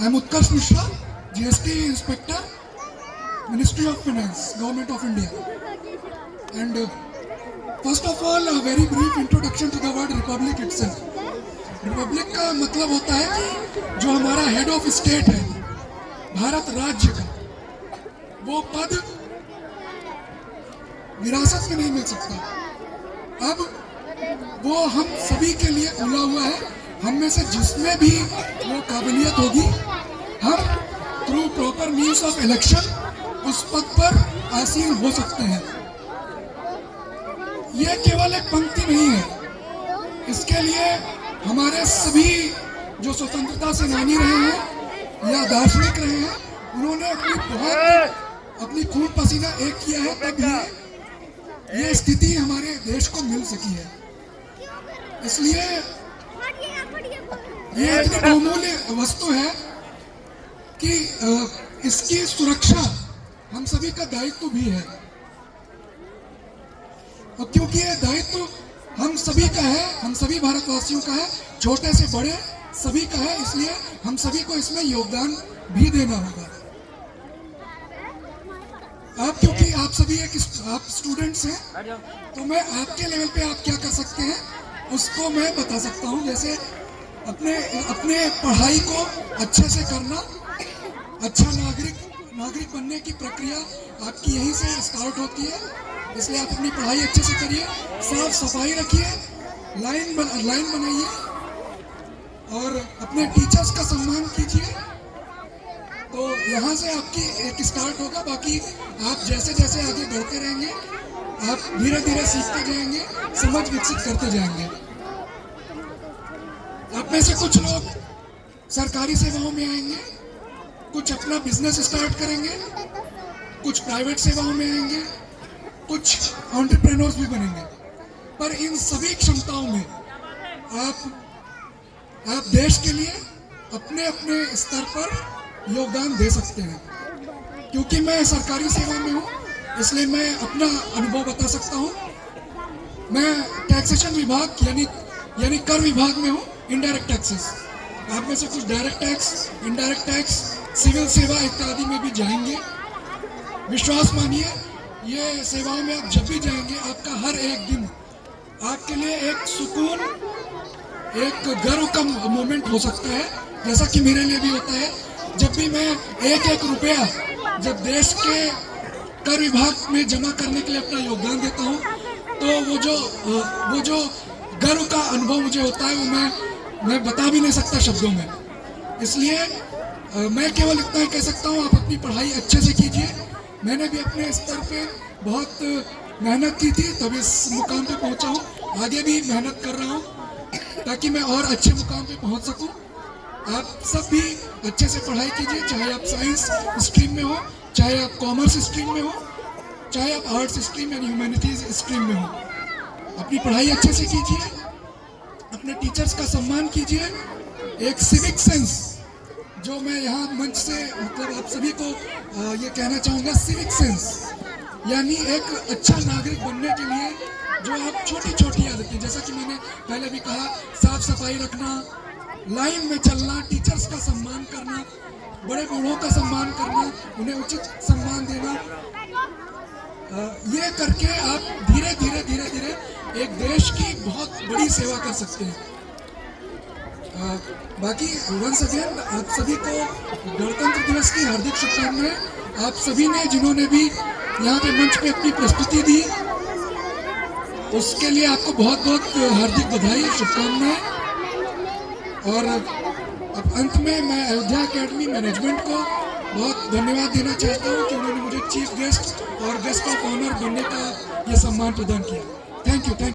I am Utkarsh Mishra, GST Inspector, Ministry of Finance, Government of India. And first of all, a very brief introduction to the word Republic itself. Republic का मतलब होता है कि जो हमारा head of state है, भारत राज्य का, वो पद विरासत में नहीं मिल सकता। अब वो हम सभी के लिए खुला हुआ है। हम में से जिसमें भी वो काबिलियत होगी, हम through proper means of election उस पद पर आसीन हो सकते हैं। ये केवल एक पंक्ति नहीं है। इसके लिए हमारे सभी जो स्वतंत्रता सेनानी रहे हैं या दार्शनिक रहे हैं, उन्होंने अपनी खून पसीना एक किया है, तब ये स्थिति हमारे देश को मिल सकी है। इसलिए ये इतनी बहुमूल्य वस्तु है कि इसकी सुरक्षा हम सभी का दायित्व भी है। और क्योंकि ये दायित्व हम सभी का है, हम सभी भारतवासियों का है, छोटे से बड़े सभी का है, इसलिए हम सभी को इसमें योगदान भी देना होगा। क्योंकि आप सभी आप स्टूडेंट्स हैं, तो मैं आपके लेवल पे आप क्या कर सकते हैं उसको मैं बता सकता हूँ। जैसे अपने पढ़ाई को अच्छे से करना, अच्छा नागरिक बनने की प्रक्रिया आपकी यहीं से स्टार्ट होती है। इसलिए आप अपनी पढ़ाई अच्छे से करिए, साफ सफाई रखिए, लाइन बनाइए और अपने टीचर्स का सम्मान कीजिए। तो यहाँ से आपकी एक स्टार्ट होगा। बाकी आप जैसे जैसे आगे बढ़ते रहेंगे, आप धीरे धीरे सीखते जाएंगे, समझ विकसित करते जाएंगे। आप में से कुछ लोग सरकारी सेवाओं में आएंगे, कुछ अपना बिजनेस स्टार्ट करेंगे, कुछ प्राइवेट सेवाओं में आएंगे, कुछ एंटरप्रेन्योर्स भी बनेंगे। पर इन सभी क्षमताओं में आप देश के लिए अपने अपने स्तर पर योगदान दे सकते हैं। क्योंकि मैं सरकारी सेवा में हूँ, इसलिए मैं अपना अनुभव बता सकता हूँ। मैं टैक्सेशन विभाग यानी कर विभाग में हूँ, इनडायरेक्ट टैक्सेस। आप में से कुछ direct tax, indirect tax, civil सेवा इत्यादि में भी जाएंगे। विश्वास मानिए, ये सेवाओं में आप जब भी जाएंगे, आपका हर एक दिन आपके लिए एक सुकून, एक गर्व का मोमेंट हो सकता है, जैसा कि मेरे लिए भी होता है। जब भी मैं एक रुपया जब देश के कर विभाग में जमा करने के लिए अपना योगदान देता हूँ, तो वो जो गर्व का अनुभव मुझे होता है, वो मैं बता भी नहीं सकता शब्दों में। इसलिए मैं केवल इतना ही कह सकता हूँ, आप अपनी पढ़ाई अच्छे से कीजिए। मैंने भी अपने स्तर पे बहुत मेहनत की थी, तब इस मुकाम पे पहुँचा हूँ। आगे भी मेहनत कर रहा हूँ ताकि मैं और अच्छे मुकाम पे पहुँच सकूँ। आप सब भी अच्छे से पढ़ाई कीजिए, चाहे आप साइंस स्ट्रीम में हो, चाहे आप कॉमर्स स्ट्रीम में हो, चाहे आप आर्ट्स स्ट्रीम यानी ह्यूमैनिटीज स्ट्रीम में हो। अपनी पढ़ाई अच्छे से कीजिए, अपने टीचर्स का सम्मान कीजिए। एक सिविक सेंस जो मैं यहाँ मंच से मतलब आप सभी को ये कहना चाहूँगा, सिविक सेंस यानी एक अच्छा नागरिक बनने के लिए जो आप छोटी छोटी आदतें, जैसा कि मैंने पहले भी कहा, साफ सफाई रखना, लाइन में चलना, टीचर्स का सम्मान करना, बड़े बूढ़ों का सम्मान करना, उन्हें उचित सम्मान देना, ये करके आप धीरे धीरे एक देश की बहुत बड़ी सेवा कर सकते हैं। बाकी वंस अगेन आप सभी को गणतंत्र दिवस की हार्दिक शुभकामनाएं। आप सभी ने जिन्होंने भी यहाँ पे मंच पे अपनी प्रस्तुति दी, उसके लिए आपको बहुत बहुत हार्दिक बधाई, शुभकामनाएं। और अब अंत में मैं अयोध्या एकेडमी मैनेजमेंट को बहुत धन्यवाद देना चाहता हूँ कि उन्होंने मुझे चीफ गेस्ट और गेस्ट ऑफ ऑनर बनने का ये सम्मान प्रदान किया। Thank you.